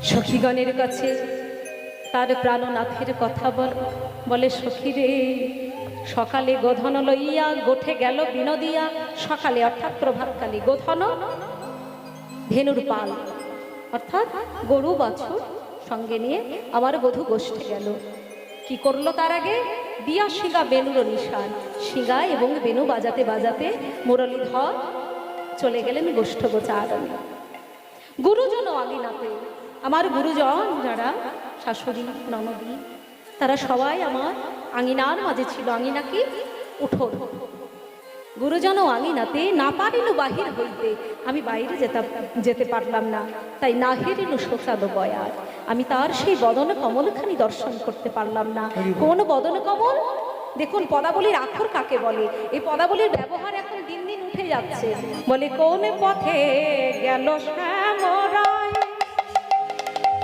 সখীগণের কাছে তার প্রাণনাথের কথা বলে, সখী রে, সকালে গোধন লইয়া গোঠে গেল বিনোদিয়া। সকালে অর্থাৎ প্রভাতকালে গোধন ধেনুর পাল অর্থাৎ গরু বাছুর সঙ্গে নিয়ে আমার বধূ গোষ্ঠে গেল। কি করলো তার আগে? দিয়া শিঙা বেনুর নিশান, শিঙা এবং বেনু বাজাতে বাজাতে মুরলীধর চলে গেলেন গোষ্ঠ গোচারণে। গুরুজন আঙিনাতে, আমার গুরুজন যারা শাশুড়ি ননদী তারা সবাই আমার আঙিনার মাঝে ছিল। আঙিনা কি? উঠোন। গুরুজন আঙিনাতে না পারিল বাহির হইতে, আমি বাইরে যেতে পারলাম না, তাই না হেরিল শোকাদ বয়ার। আমি তার সেই বদন কমলখানি দর্শন করতে পারলাম না। কোন বদন কমল? দেখুন পদাবলীর আক্ষর কাকে বলে। এই পদাবলীর ব্যবহার এখন দিন দিন উঠে যাচ্ছে। বলে কোন পথে গেল শ্যামরায়,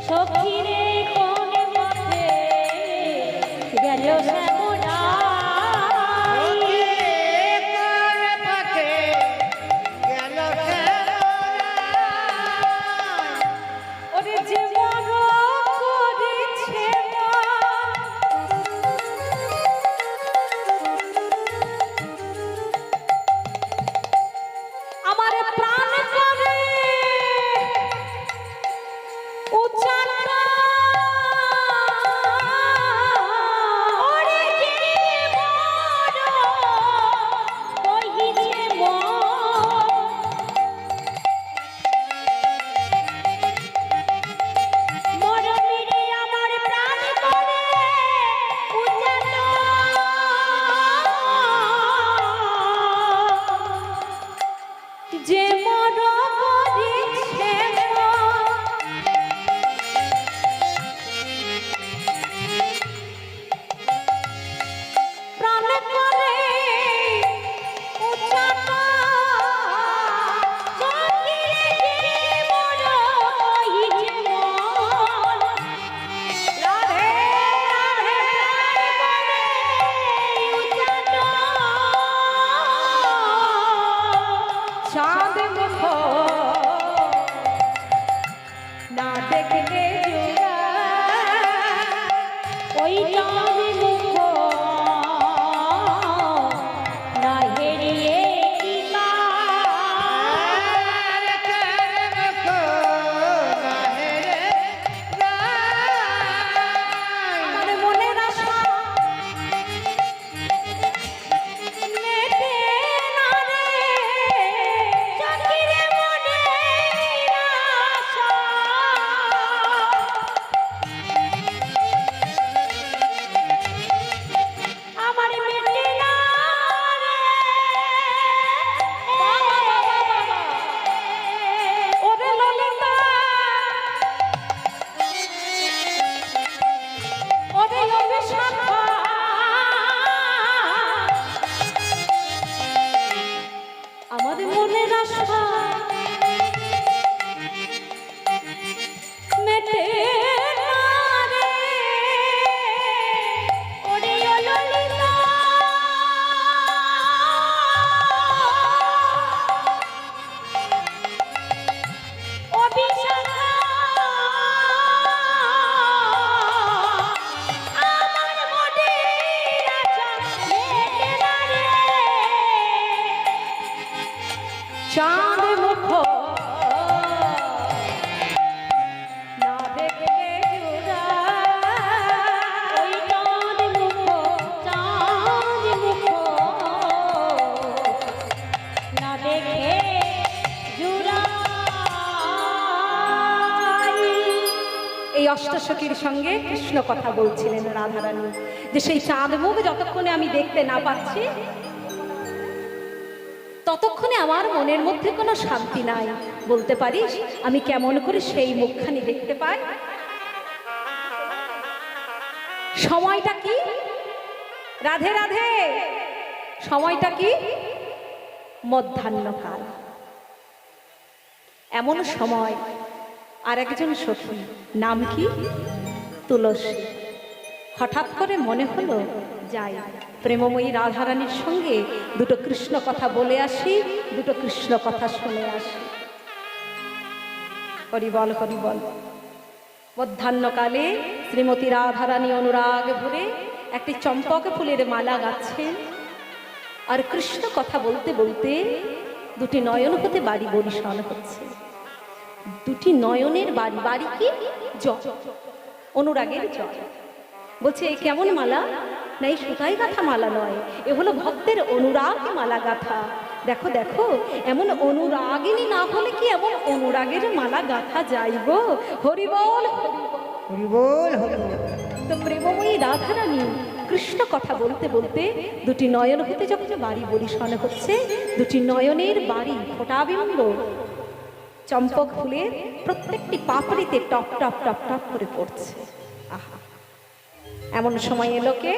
সখী রে কোন পথে গেল শ্যামরায়। অষ্টসখীর সঙ্গে কৃষ্ণ কথা বলছিলেন রাধারানী, যে সেই চাঁদ মুখ যতক্ষণে আমি দেখতে না পাচ্ছি ততক্ষণে আমার মনের মধ্যে কোনো শান্তি নাই। বলতে পারিস আমি কেমন করে সেই মুখখানি দেখতে পাই? সময়টা কি? রাধে রাধে। সময়টা কি? মধ্যাহ্নকাল। এমন সময় আর একজন সখী, নাম কি? তুলসী। হঠাৎ করে মনে হলো যাই প্রেমময়ী রাধারানীর সঙ্গে দুটো কৃষ্ণ কথা বলে আসি, দুটো কৃষ্ণ কথা শুনে আসি। হরি বল হরি বল। মধ্যাহ্নকালে শ্রীমতী রাধারানী অনুরাগ ভরে একটি চম্পক ফুলের মালা গাচ্ছেন, আর কৃষ্ণ কথা বলতে বলতে দুটি নয়ন হতে বাড়ি বরিশাল হচ্ছে। দুটি নয়নের বাড়ি, বাড়ি কি জল, অনুরাগের জল। বলছে এ কেমন মালা? না, এই সুতাই গাঁথা মালা নয়, এ হলো ভক্তের অনুরাগ মালা গাঁথা। দেখো দেখো, এমন অনুরাগিনী না হলে কি এমন অনুরাগের মালা গাঁথা যাইব? হরিবল হরিবল হরিবল। তো প্রেমময়ী রাধারানী কৃষ্ণ কথা বলতে বলতে দুটি নয়ন হতে যখন বাড়ি বরিশাল হচ্ছে, দুটি নয়নের বাড়ি ফোটাবিম্ব চম্পক ফুলের প্রত্যেকটি পাপড়িতে টপ টপ টপ টপ করে পড়ছে। আহা, এমন সময় এলো কে?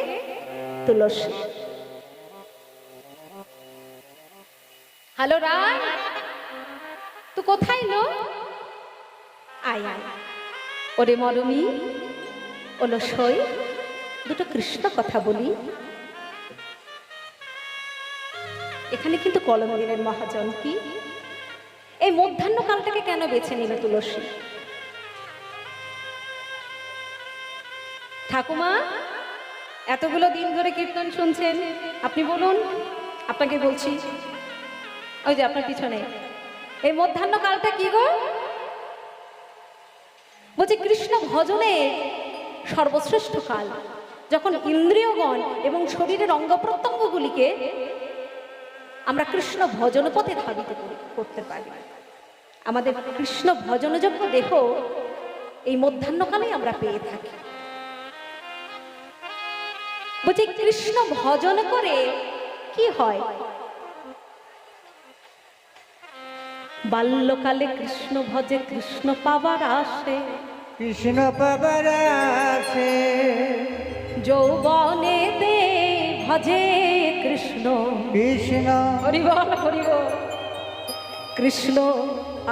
তুলসী। হ্যালো রায়, তুই কোথায় লো? আয় আয়। ওরে মরমি, ওলো সই, দুটো কৃষ্ণ কথা বলি। এখানে কিন্তু কলম দিলেন মহাজন। কি এই মধ্যাহ্ন কালটাকে কেন বেছে নিল তুলসী? ঠাকুমা, এতগুলো দিন ধরে কীর্তন শুনছেন, আপনি বলুন। আপনাকে বলছি, ওই যে আপনার পিছনে, এই মধ্যাহ্ন কালটা কি গো? বলছি কৃষ্ণ ভজনের সর্বশ্রেষ্ঠ কাল, যখন ইন্দ্রিয়গণ এবং শরীরের অঙ্গ প্রত্যঙ্গগুলিকে আমরা কৃষ্ণ ভজন পথে ধাবিত করতে পারি। আমাদের কৃষ্ণ ভজনযোগ্য দেহ এই মধ্যাহ্নকালেই আমরা পেয়ে থাকি। বলছি কৃষ্ণ ভজন করে কি হয়? বাল্যকালে কৃষ্ণ ভজে কৃষ্ণ পাবার আসে, কৃষ্ণ পাবার আসে। যৌবনে দে ভজে কৃষ্ণ কৃষ্ণ হরিবল হরিবল। কৃষ্ণ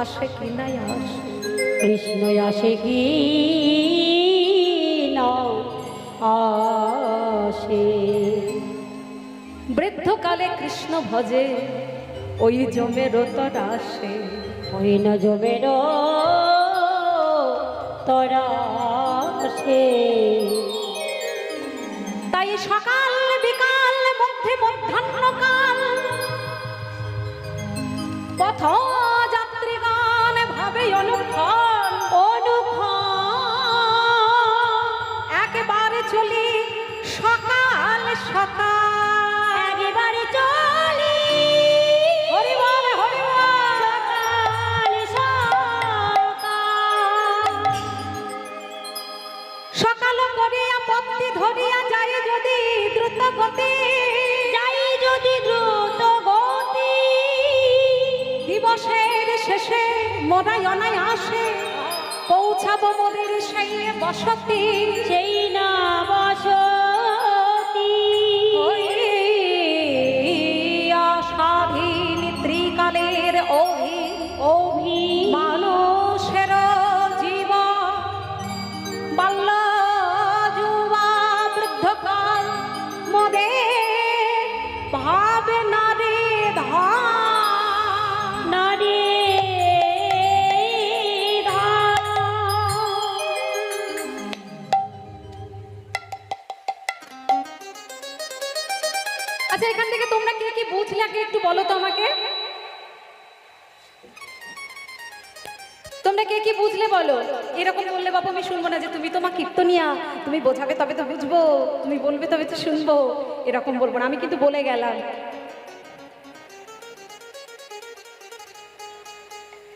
আসে কি নাই আসে, কৃষ্ণ আসে কি না আসে। বৃদ্ধকালে কৃষ্ণ ভজে ওই জমের তরা আসে, ওই ন জমের তরা আসে। তাই সকাল বিকাল মধ্যে মধ্যাহ্নকাল পথ যাত্রীগণ ভাবে অনুক্ষণ একেবারে চলি সকাল সকাল, একেবারে চলি হরিবল হরিবল। সকাল সকাল। সকাল করিয়া পথটি ধরিয়া যাই যদি দ্রুত গতি, যাই যদি দ্রুত গতি, দিবসের শেষে মনায় অনায়াসে পৌঁছাবো মোদের সেই বসতি। সেই না বসতি স্বাধীন ত্রিকালের মানুষের জীবন, বাল্য যুবা বৃদ্ধকাল মোদের ভাবে নারী নারী আচ্ছা, এখান থেকে তোমরা কে কি বুঝলে আগে একটু বলো তো আমাকে। তোমরা কে কি বুঝলে বলো। এরকম বললে বাবু আমি শুনবো না যে তুমি তোমার কীর্তনিয়া, তুমি বোঝাবে তবে তো বুঝবো, তুমি বলবে তবে তো শুনবো, এরকম বলবো না। আমি কিন্তু বলে গেলাম।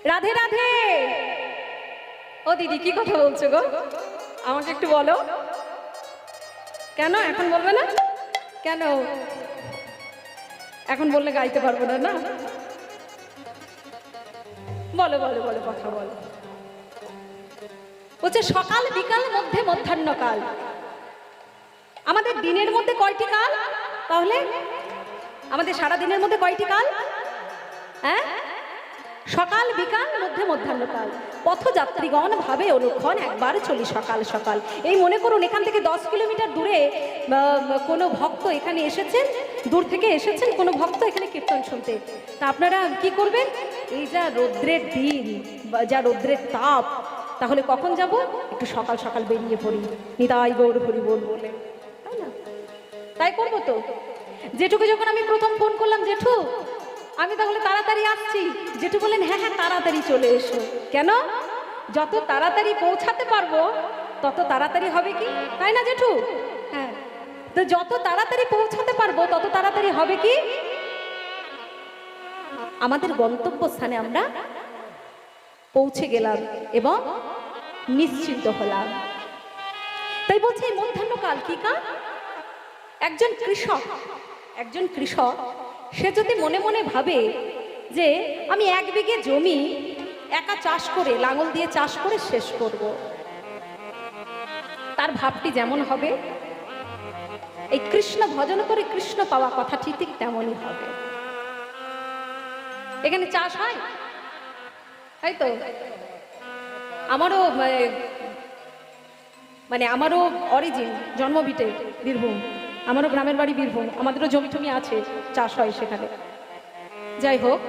রাধে রাধে। ও দিদি, কি কথা বলছো গো? আমাকে একটু বলো। কেন এখন বলবে না? কেন এখন বললে গাইতে পারবো না? না, বলো বলো বলো, কথা বলো। বলছে সকাল বিকাল মধ্যে মধ্যাহ্নকাল। আমাদের দিনের মধ্যে কয়টি কাল তাহলে? আমাদের সারা দিনের মধ্যে কয়টি কাল? হ্যাঁ, সকাল বিকাল মধ্যে মধ্যাহ্নকাল। পথযাত্রীগণ ভাবে অনুক্ষণ একবার চলি সকাল সকাল। এই মনে করুন এখান থেকে 10 কিলোমিটার দূরে কোনো ভক্ত এখানে এসেছেন, দূর থেকে এসেছেন কোনো ভক্ত এখানে কীর্তন শুনতে। তা আপনারা কি করবেন? এই যা রৌদ্রের দিন, যা রৌদ্রের তাপ, তাহলে কখন যাব? একটু সকাল সকাল বেরিয়ে পড়ি, নিতাই গৌর হরি বল বলে, তাই না? তাই করবো তো। জেঠুকে যখন আমি প্রথম ফোন করলাম, জেঠু আমি তাহলে তাড়াতাড়ি আসছি, জেঠু বললেন হ্যাঁ হ্যাঁ তাড়াতাড়ি চলে এসো। কেন? যত তাড়াতাড়ি পৌঁছাতে পারবো তত তাড়াতাড়ি হবে কি, তাই না জেঠু? হ্যাঁ, তো যত তাড়াতাড়ি পৌঁছাতে পারবো তত তাড়াতাড়ি হবে কি আমাদের গন্তব্যস্থানে আমরা পৌঁছে গেলাম এবং নিশ্চিন্ত হলাম। তাই বলছে এই মধ্যাহ্নকাল কি কাল? একজন কৃষক সে যদি মনে মনে ভাবে যে আমি 1 বিঘে জমি একা চাষ করে, লাঙল দিয়ে চাষ করে শেষ করব, তার ভাবটি যেমন হবে, এই কৃষ্ণ ভজন করে কৃষ্ণ পাওয়া কথা ঠিক তেমনই হবে। এখানে চাষ হয়, তাই তো? আমারও আমারও অরিজিন জন্মভিটে বীরভূম, আমারও গ্রামের বাড়ি বীরভূম, আমাদেরও জমি টমি আছে, চাষ হয় সেখানে। যাই হোক,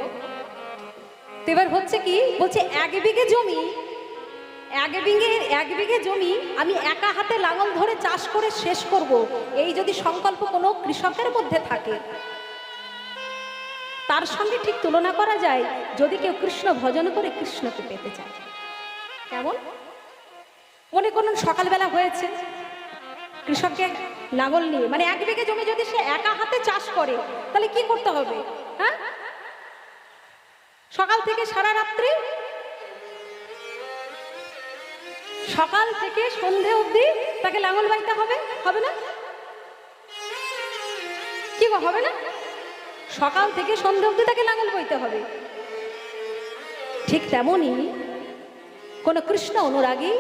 তো এবার হচ্ছে কি বলছে 1 বিঘে জমি, 1 বিঘে জমি আমি একা হাতে লাঙল ধরে চাষ করে শেষ করব, এই যদি সংকল্প কোনো কৃষকের মধ্যে থাকে, তার সঙ্গে ঠিক তুলনা করা যায় যদি কেউ কৃষ্ণ ভজন করে কৃষ্ণকে পেতে চায়। কেমন? মনে করুন সকালবেলা হয়েছে, কৃষককে লাঙল নিয়ে 1 বিঘে জমি যদি সে একা হাতে চাষ করে, তাহলে কি করতে হবে? হ্যাঁ, সকাল থেকে সারা রাত্রি, সকাল থেকে সন্ধে অবধি তাকে লাঙল বাইতে হবে, হবে না? কি গো, হবে না? সকাল থেকে সন্ধে অবধি তাকে লাঙল বইতে হবে। ঠিক তেমনই কোন কৃষ্ণ অনুরাগী,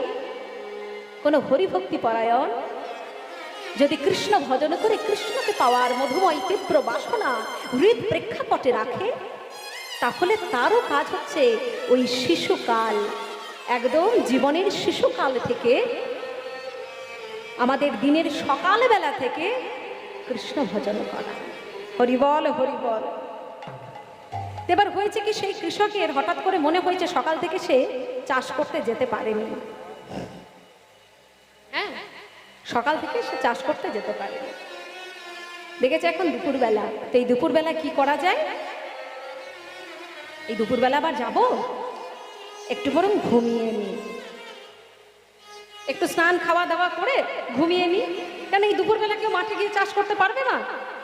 কোন হরিভক্তি পরায়ণ যদি কৃষ্ণ ভজন করে কৃষ্ণকে পাওয়ার মধুময় তীব্র বাসনা হৃদ প্রেক্ষাপটে রাখে, তাহলে তারও কাজ হচ্ছে ওই শিশুকাল, একদম জীবনের শিশুকাল থেকে, আমাদের দিনের সকালবেলা থেকে কৃষ্ণ ভজন করা। হরিবল হরিবল। এবার হয়েছে কি, সেই কৃষকের হঠাৎ করে মনে হয়েছে সকাল থেকে সে চাষ করতে যেতে পারেনি। হ্যাঁ, সকাল থেকে সে চাষ করতে যেতে পারেনি, দেখেছে এখন দুপুরবেলা। তো এই দুপুরবেলা কি করা যায়? এই দুপুরবেলা আবার যাব, একটু বরং ঘুমিয়ে নি, একটু স্নান খাওয়া দাওয়া করে ঘুমিয়ে নি। কেন এই দুপুরবেলা কেউ মাঠে গিয়ে চাষ করতে পারবে না?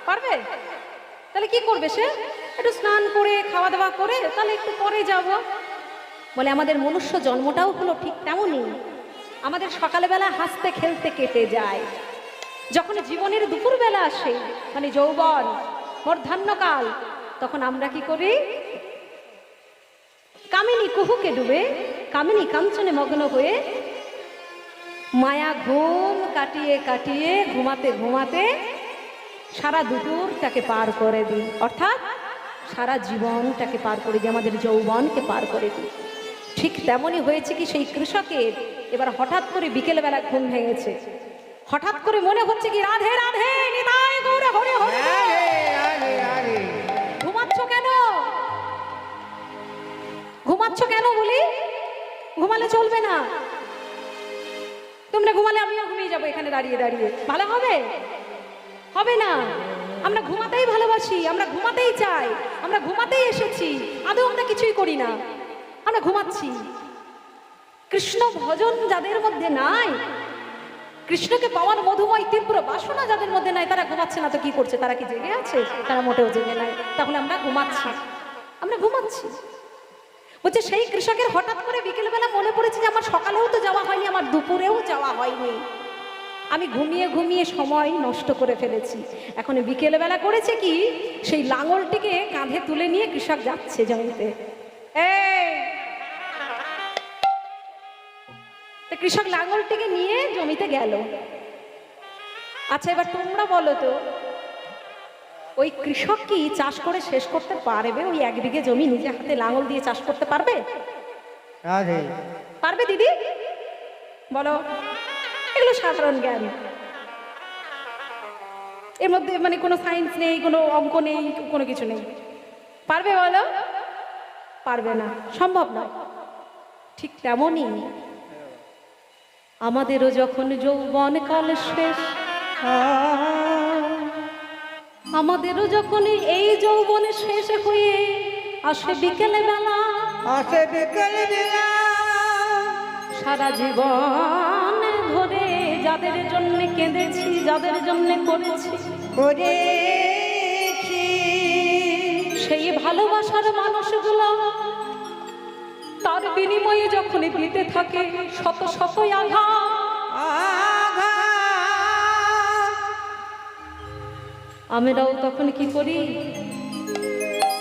পারবে? তাহলে কি করবে সে? একটু স্নান করে খাওয়া দাওয়া করে তাহলে একটু পরে যাব। বলে আমাদের মনুষ্য জন্মটাও হলো ঠিক তেমনই, আমাদের সকালবেলা হাসতে খেলতে কেটে যায়, যখন জীবনের দুপুরবেলা আসে যৌবন মধ্যাহ্নকাল, তখন আমরা কি করি? কামিনী কুহুকে ডুবে, কামিনী কাঞ্চনে মগ্ন হয়ে মায়া ঘুম কাটিয়ে কাটিয়ে ঘুমাতে ঘুমাতে সারা দুপুরটাকে পার করে দিই, অর্থাৎ সারা জীবনটাকে পার করে দিই, আমাদের যৌবনকে পার করে দিই। ঠিক তেমনই হয়েছে কি সেই কৃষকের। এবার হঠাৎ করে বিকেলবেলা ঘুম ভেঙেছে, হঠাৎ করে মনে হচ্ছে কি রাধে রাধে নিতাই গৌর হরে হরে। ঘুমাচ্ছ কেন? ঘুমাচ্ছ কেন বলি? ঘুমালে চলবে না, তোমরা ঘুমালে আমিও ঘুমিয়ে যাবো এখানে দাঁড়িয়ে দাঁড়িয়ে, ভালো হবে? হবে না। আমরা ঘুমাতেই ভালোবাসি, আমরা ঘুমাতেই চাই, আমরা ঘুমাতেই এসেছি, আদৌ আমরা কিছুই করি না, আমরা ঘুমাচ্ছি। কৃষ্ণ ভজন যাদের মধ্যে নাই, কৃষ্ণকে পাওয়ার মধুময় তীব্র বাসনা যাদের মধ্যে নাই, তারা ঘুমাচ্ছে না তো কি করছে? তারা কি জেগে আছে? তারা মোটেও জেগে নাই। তাহলে আমরা ঘুমাচ্ছি, আমরা ঘুমাচ্ছি। বলছে সেই কৃষকের হঠাৎ করে বিকেলবেলা মনে পড়েছে যে আমার সকালেও তো যাওয়া হয়নি, আমার দুপুরেও যাওয়া হয়নি, আমি ঘুমিয়ে ঘুমিয়ে সময় নষ্ট করে ফেলেছি। এখন বিকেলবেলা করেছে কি, সেই লাঙলটিকে কাঁধে তুলে নিয়ে কৃষক যাচ্ছে জমিতে। কৃষক লাঙলটিকে নিয়ে জমিতে গেল। আচ্ছা এবার তোমরা বলো তো, ওই কৃষক কি চাষ করে শেষ করতে পারবে? ওই 1 বিঘে জমি নিজে হাতে লাঙল দিয়ে চাষ করতে পারবে? পারবে দিদি? বলো। এগুলো সাধারণ জ্ঞান, এর মধ্যে কোনো সায়েন্স নেই, কোনো অঙ্ক নেই, কোনো কিছু নেই। পারবে বলো? পারবে না, সম্ভব নয়। ঠিক তেমনই আমাদেরও যখন যৌবন কাল শেষ, আমাদেরও যখন এই যৌবনে শেষ হয়ে আসে বিকেলে বেলা, আসে বিকেল বেলা, সারা জীবন ধরে যাদের জন্য কেঁদেছি, যাদের জন্য করেছি, করেছি সেই ভালোবাসার মানুষগুলো তার বিনিময়ে যখন দিতে থাকে শত শত আঘাত, আঘাত, আমরাও তখন কি করি?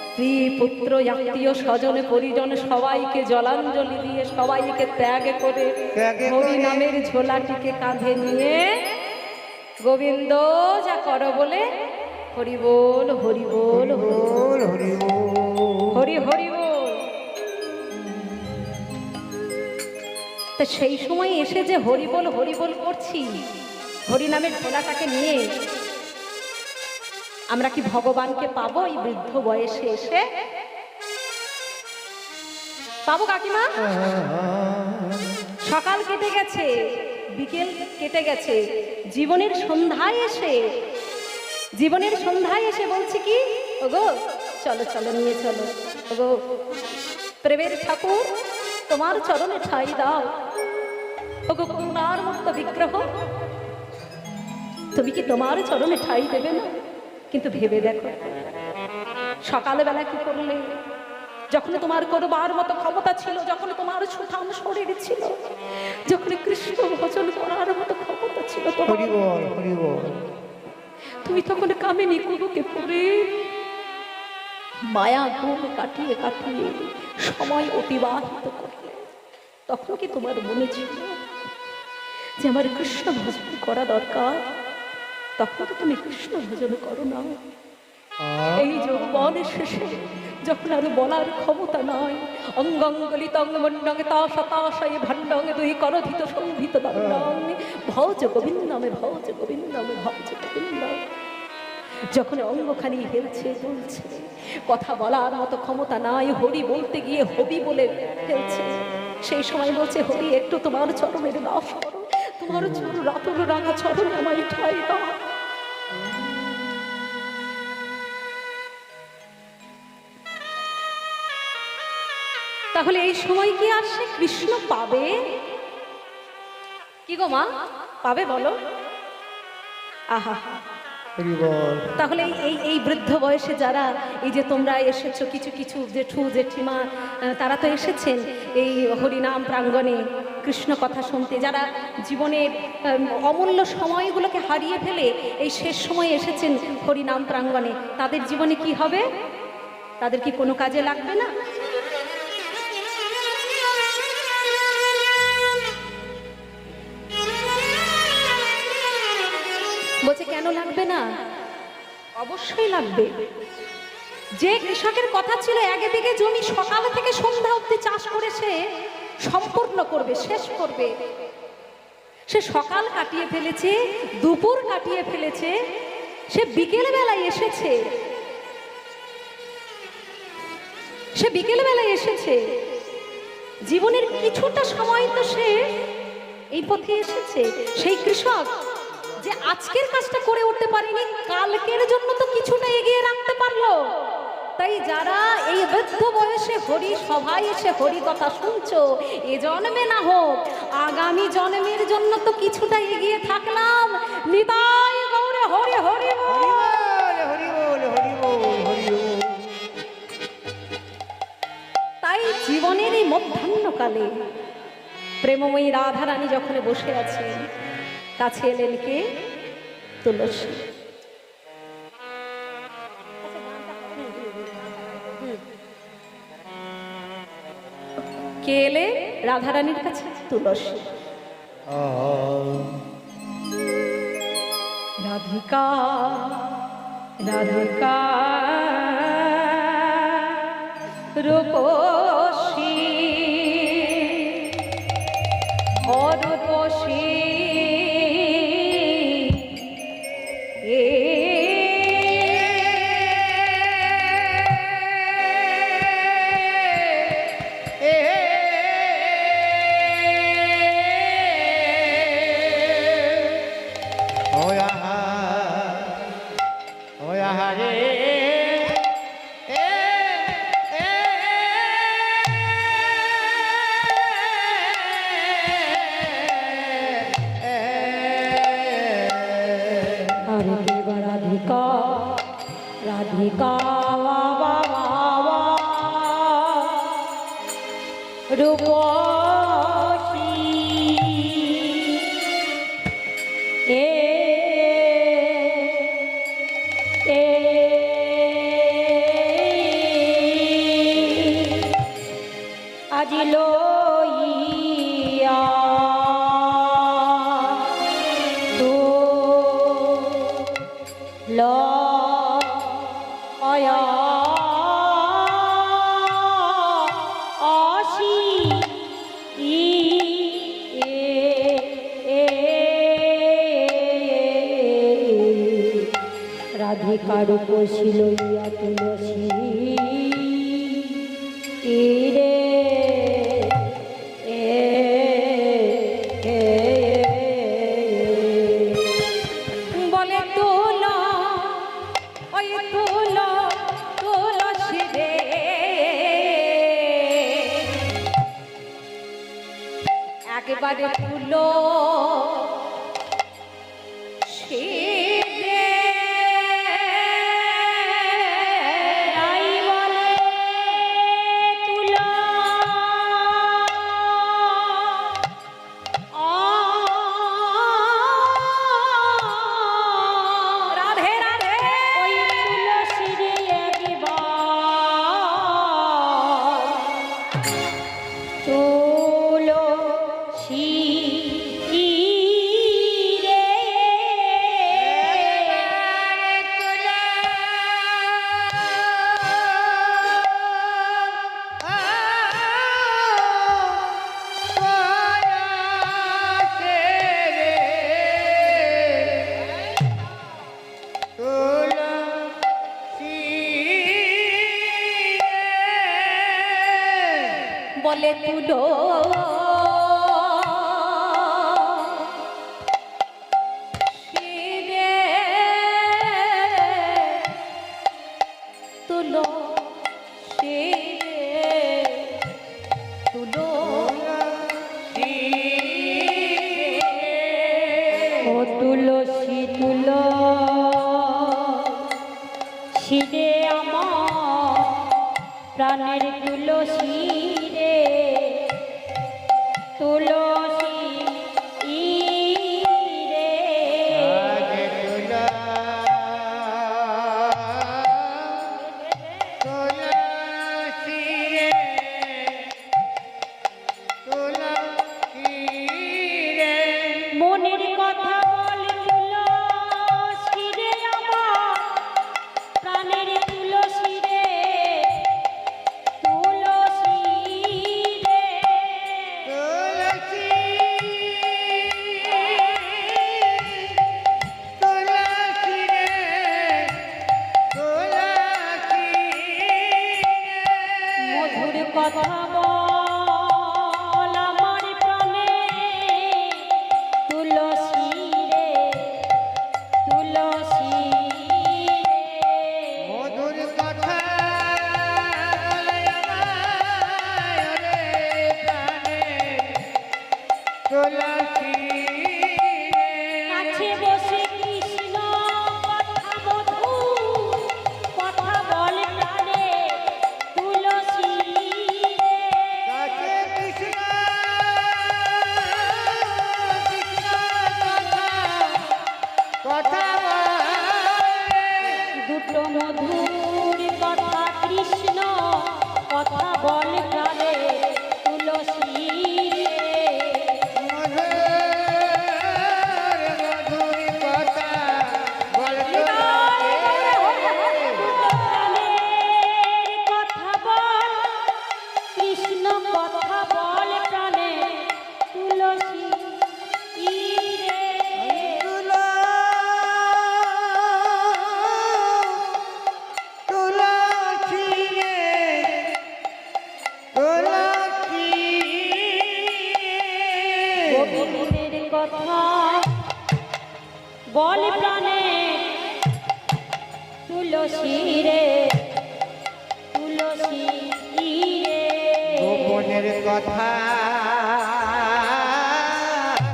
স্ত্রী পুত্র আত্মীয় স্বজনে পরিজনে সবাইকে জলাঞ্জলি দিয়ে, সবাইকে ত্যাগ করে ত্যাগ করে হরি নামের ঝোলাটিকে কাঁধে নিয়ে গোবিন্দ যা করো বলে হরি বল হরি বল বল হরি বল, হরি হরি বল। তা সেই সময় এসে যে হরি বল করছি, হরি নামের ঝোলাটাকে নিয়ে আমরা কি ভগবানকে পাবো? এই বৃদ্ধ বয়সে এসে পাবো কাকিমা? সকাল কেটে গেছে, বিকেল কেটে গেছে, জীবনের সন্ধ্যায় এসে বলছি কি, ওগো চলো চলো নিয়ে চলো, ওগো প্রেমের ঠাকুর তোমার চরণে ঠাই দাও, ওগো করুণার মুক্ত বিগ্রহ তুমি কি তোমার চরণে ঠাই দেবে না? কিন্তু ভেবে দেখো সকালবেলা কি করলে, যখন তোমার করবার মতো ক্ষমতা ছিল, যখন তোমার সুঠাম শরীর ছিল, যখন কৃষ্ণ ভজন করার মতো ক্ষমতা ছিল তোমার, হরি বল হরি বল, তুমি তখন কামিনী কুকুকে পড়ে মায়া ঘুম কাটিয়ে কাটিয়ে সময় অতিবাহিত করলে। তখন কি তোমার মনে ছিল যে আমার কৃষ্ণ ভজন করা দরকার? তখন তো তুমি কৃষ্ণ ভজন করো না। এই যৌবনের শেষে যখন আর বলার ক্ষমতা নয়, অঙ্গঙ্গলিতং মন্ডঙ্গে তাশতাশয়ে ভণ্ডঙ্গে দুই করধিত সংভিত দণ্ডং ভজ গোবিন্দমে ভজ গোবিন্দমে ভজ গোবিন্দম, যখন অঙ্গখানি হেলছে দুলছে, কথা বলার মতো ক্ষমতা নাই, হরি বলতে গিয়ে হবি বলে ফেলছে, সেই সময় বলছে হরি একটু তোমার চরণের দাস করো, তোমার চরণ রাতুর রাঙা চরণ আমায় ঠাই দাও। তাহলে এই সময় কি আর সে কৃষ্ণ পাবে? কি গো মা, পাবে বলো? আহা, হরি বল, তাহলে এই বৃদ্ধ বয়সে যারা এই যে তোমরা এসেছো, কিছু কিছু জেঠু জেঠিমা তারা তো এসেছেন এই হরিনাম প্রাঙ্গণে কৃষ্ণ কথা শুনতে, যারা জীবনের অমূল্য সময়গুলোকে হারিয়ে ফেলে এই শেষ সময়ে এসেছেন হরিনাম প্রাঙ্গণে, তাদের জীবনে কি হবে? তাদের কি কোনো কাজে লাগবে না? বলছে কেন লাগবে না? অবশ্যই লাগবে। যে কৃষকের কথা ছিল এক বিঘে জমি সকাল থেকে সন্ধ্যা অবধি চাষ করেছে, সম্পূর্ণ করবে, শেষ করবে, সে সকাল কাটিয়ে ফেলেছে, দুপুর কাটিয়ে ফেলেছে, সে বিকেল বেলায় এসেছে, জীবনের কিছুটা সময় তো সে এই পথে এসেছে। সেই কৃষক যে আজকের কাজটা করে উঠতে পারেনি, কালকের জন্য তো কিছুটা এগিয়ে রাখতে পারলো। তাই যারা এই বৃদ্ধ বয়সে হরি সভায় এসে হরি কথা শুনছো, এ জন্মে না হোক আগামী জন্মের জন্য তো কিছুটা এগিয়ে থাকলাম। নিতাই গৌরে হরি হরি বল, হরি বল হরি বল হরি বল। তাই জীবনের এই মধ্যাহ্নকালে প্রেমময়ী রাধারানী যখন বসে আছেন, কাছে এলেন কে? তুলসী। কে এলে রাধারানীর কাছে? তুলসী। রাধিকা রাধিকা রূপসী অরূপসী রাধিকা বাবা রূপসী এ এ আজি লইয়া তো লয়া আসি ই এ এ রাধিকার উপসী লইয়া তুলসী তীরে বলে তোলা ওই তোলা তুলসী রে একবারে তুলো বলে তুলো শিরে তুলো শিরে তুলো ও তুলসী তুলো শিরে আমার প্রাণের তুলসী রে তুলসী রে মনের কথা বল তুলসী রে আমার প্রাণের তুলসী রে তুলসী রে মধুর কথা বল আমার প্রাণে তুলসী রে তুলসী রে মধুর কথা তুলসী কাছে বসে কৃষ্ণ কথা মধুর কথা বল প্রাণে তুলসী রে কাছে কৃষ্ণ কথা দুটো মধুর কথা কৃষ্ণ কথা বল প্রাণে তুলসী রে মধুর কথা বলতে দুটো প্রাণের কথা বল কৃষ্ণ কথা বল প্রাণে তুলসী রে গোবিন্দের কথা বল প্রাণে তুলসী রে তুলসী রে গোপনের কথা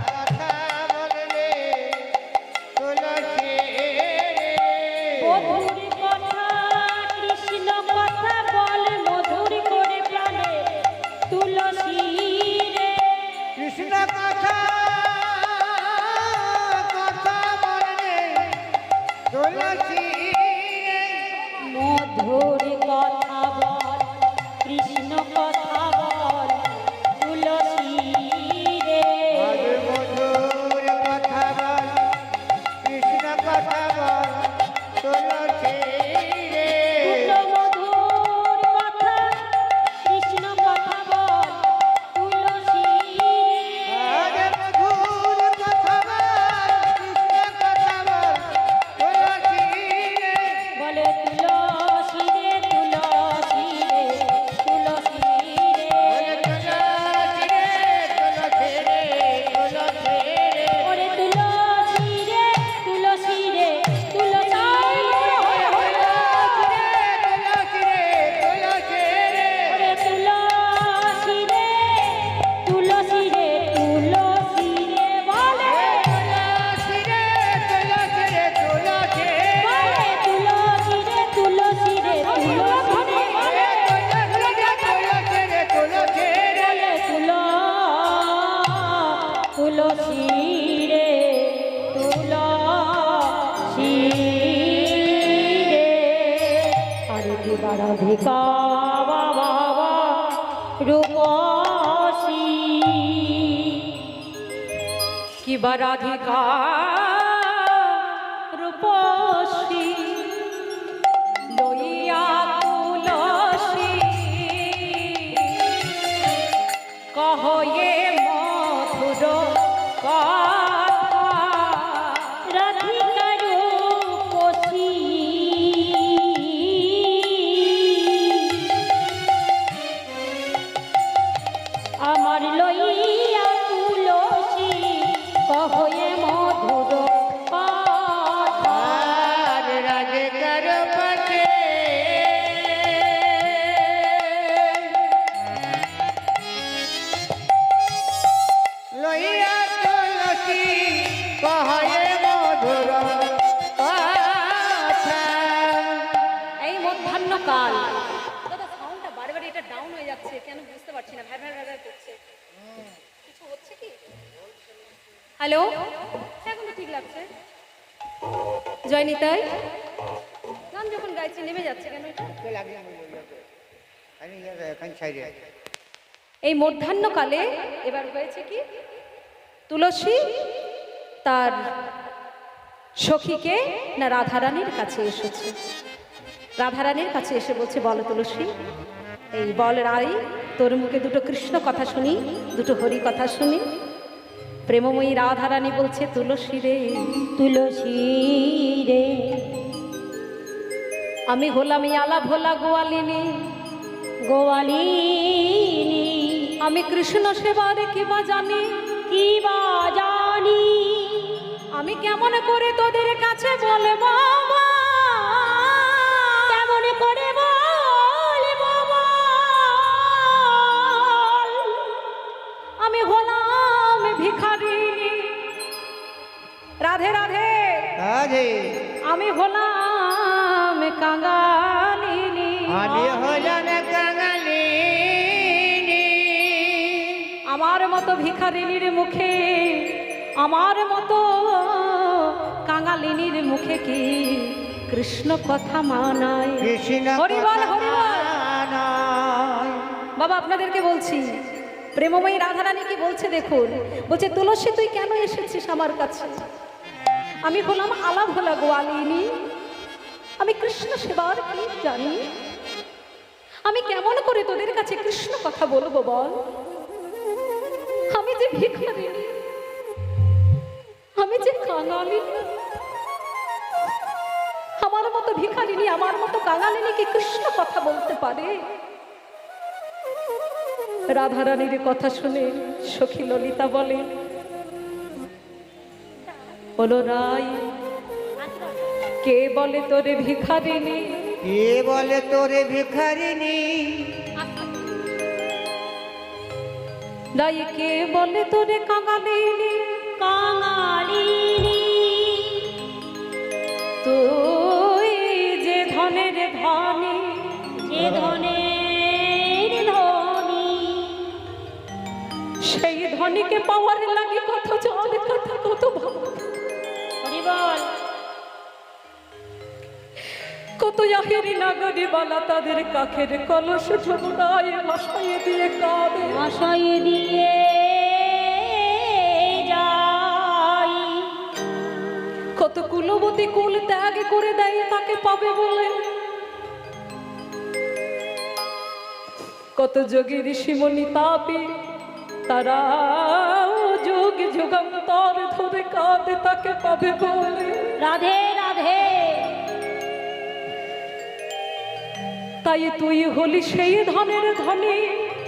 কথা বললে তুলসী মধুর কথা তুলসী রে মধুর কথা বল কৃষ্ণ কথা বল তুলসী রে আরে মধুর কথা বল কৃষ্ণ কথা বল তুলসী রে মধুর কথা কৃষ্ণ কথা বল তুলসী রে আরে মধুর কথা বল কৃষ্ণ কথা বল তুলসী রে বলে তুলসী রে তুলসী রে তুলসী রে ওরে তুলসী রে তুলসী রে তুলসী রে ওরে তুলসী রে তুলসী রে তুলসী রে ওরে তুলসী রে তুলসী রে তুলসী রে বলে বলে তুলসী রে তুলসী রে তুলসী রে বলে তুলসী রে তুলসী রে আরে দিবারাধিকা বাবা রূপসী কিবা রাধিকা রূপসী লইয়া তুলসী কহয়ে মধুর কথা রাধিকা রূপসী আমার লইয়া তুলসী কহয়ে মধুর কথা লইয়া তুলসী কহে মধুর কথা। এই মধ্যাহ্নকাল দাদা সাউন্ডটা বারবার এটা ডাউন হয়ে যাচ্ছে কেন বুঝতে পারছি না ভ্যার ভ্যার ভ্যার ভ্যার করছে কিছু হচ্ছে কি হ্যালো এখন তো ঠিক লাগছে জয় নিতাই গান যখন গাইছি নেমে যাচ্ছে কেন এটা এই মধ্যাহ্নকালে এবার হয়েছে কি তুলসী তার সখীকে না রাধারানীর কাছে এসেছে রাধারানীর কাছে এসে বলছে বল তুলসী এই বল রাই তোর মুখে দুটো কৃষ্ণ কথা শুনি দুটো হরি কথা শুনি প্রেমময়ী রাধারানী বলছে তুলসী রে তুলসী রে আমি হলাম আলা ভোলা গোয়ালিনী গোয়ালিনী আমি কৃষ্ণ সেবারে কিবা জানি কি বা জানি আমি কেমন করে তোদের কাছে বলে বাবা কেমন করে বলবো বল? আমি হলাম ভিখারিনী রাধে রাধে রাধে আমি হলাম কাঙালিনী আমি হলাম কাঙালিনী আমার মতো ভিখারিনীর মুখে আমার মতো কাঙালিনীর মুখে কি কৃষ্ণ কথা মানায় কৃষ্ণ হরিবল, হরিবল। মানায়। বাবা আপনাদেরকে বলছি প্রেমময়ী রাধারানী কি বলছে দেখুন বলছে তুলসী তুই কেন এসেছিস আমার কাছে আমি হলাম আলা ভোলা গোয়ালিনী আমি কৃষ্ণ সেবার কি জানি আমি কেমন করে তোদের কাছে কৃষ্ণ কথা বলবো বল আমি যে ভিখারিনী আমি যে কাঙালিনী আমার মতো ভিখারিনী আমার মতো কাঙালিনী কি কৃষ্ণ কথা বলতে পারে রাধারানীর কথা শুনে সখী ললিতা বলে বলো রাই কে বলে তোরে ভিখারিনী কে বলে তোরে ভিখারিনী রাই কে বলে তোরে কাঙালিনী কাঙালিনী তুই যে ধনের ধনী যে ধনের ধনী সেই ধনীকে পাওয়ার লাগে কত জল কথা কত ভাব হরিবল লক্ষ্মীর নগরী বলা তাদের কাখের কলস ঝুমনায় ভাসাইয়ে দিয়ে কাঁদে আশায় দিয়ে যাই। কত কুলবতী কুল ত্যাগ করে দেয় তাকে পাবে বলে, কত যোগী ঋষিমণি তাপি তারা যুগ যুগান্তর ধরে কাঁদে তাকে পাবে বলে। রাধে রাধে। তাই তুই হলি সেই ধনের ধনী,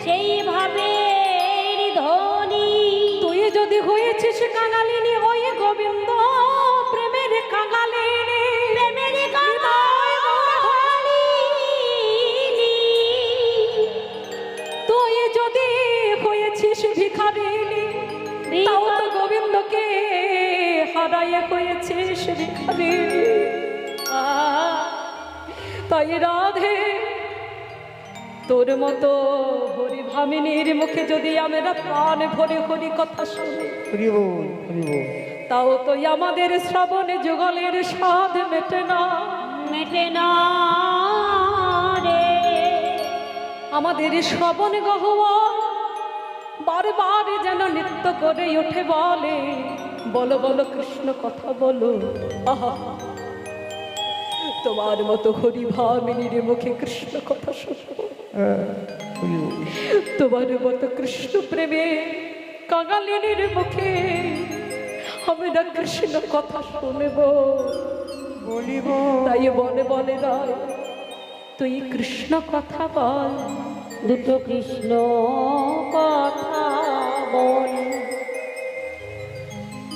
সেইভাবে ধনী। তুই যদি হয়েছিস কাঙালিনী ওই গোবিন্দ প্রেমের কাঙালিনী, প্রেমের কাঙালিনী। তুই যদি হয়েছিস ভিখারিনী, তাও তো গোবিন্দকে হারাইয়ে হয়েছিস ভিখারি। তাই রাধে তোর মতো হরি ভামিনীর মুখে যদি আমরা প্রাণ ভরে হরি কথা শুনি, হরি বল, হরি বল। তাও তো আমাদের শ্রবণে যুগলের স্বাদ মেটে না, মেটে না রে। আমাদের শ্রবণ গহ্বর বারবার যেন নৃত্য করে ওঠে বলে, বলো বলো কৃষ্ণ কথা বলো। আহা, তোমার মতো হরি ভামিনীর মুখে কৃষ্ণ কথা শুনবো, হরি বল। তোমার মতো কৃষ্ণ প্রেমে কাঙালিনীর মুখে আমরা কৃষ্ণ কথা শুনব। বলিব তাই বলে বলে নয়, তুই কৃষ্ণ কথা বল, দুটো কৃষ্ণ কথা বল।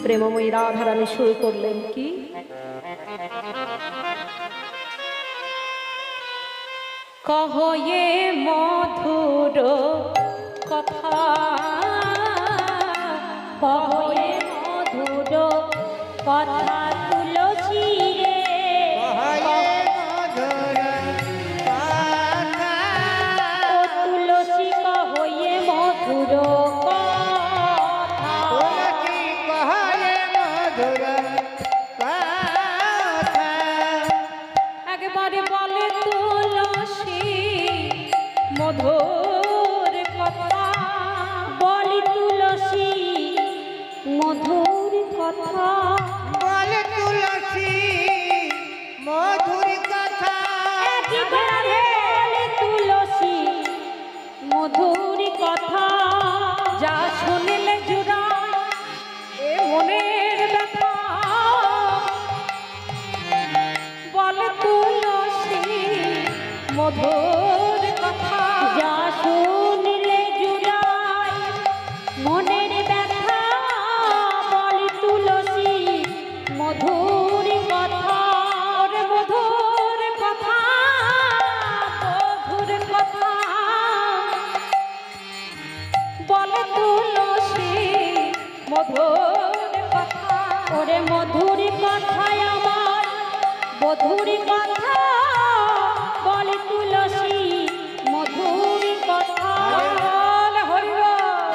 প্রেমময়ী রাধারানী শুরু করলেন কি, কহয়ে মধুর কথা, কহয়ে মধুর কথা তুলসী রে। কহয়ে মধুর কথা, ও তুলসী কহয়ে মধুর কথা। তুলসী কহয়ে মধুর কথা। একবারে বলে তুলসী মধুর কথা, বলি তুলসী মধুর কথা। বল তুলসী মধুর কথা। একবারে বলি তুলসী মধুর কথা। যা শুনিলে জুড়ায় এ মনের ব্যথা, বলে তুলসী মধুর কথা। যা শুনলে জুড়ায় মনের ব্যথা, বলি তুলসী মধুর কথা। ওরে মধুর কথা, মধুর কথা, বলে তুলসী মধুর কথা। ওরে মধুর কথায় আমার মধুর কথা, বলি তুলসী মধুর কথা। বল হরি বল।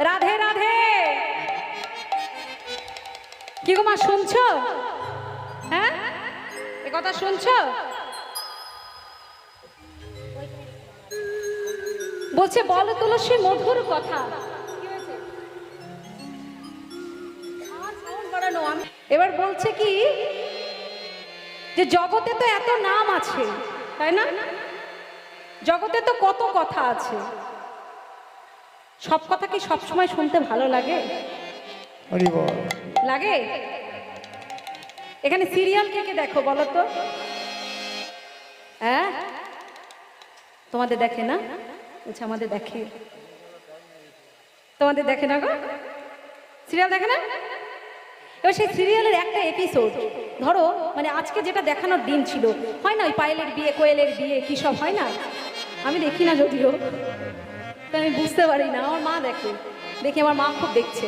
রাধে রাধে। কি গো মা শুনছো? হ্যাঁ, এ কথা শুনছো? বলছে বল তুলসী মধুর কথা। এবার বলছে কি যে জগতে তো এত নাম আছে, তাই না? জগতে তো কত কথা আছে, সব কথা কি সব সময় শুনতে ভালো লাগে? হরি বল। লাগে? এখানে সিরিয়াল কে কে দেখো বলো তো? হ্যাঁ, তোমাদের দেখে না? বলছে আমাদের দেখে। তোমাদের দেখে না গো? সিরিয়াল দেখে না? এবার সেই সিরিয়ালের একটা এপিসোড ধরো, মানে আজকে যেটা দেখানোর দিন ছিল, হয় না ওই পায়েলের বিয়ে, কোয়েলের বিয়ে, কি সব হয় না? আমি দেখি না যদিও, তো আমি বুঝতে পারি না। আমার মা দেখে, দেখি আমার মা খুব দেখছে।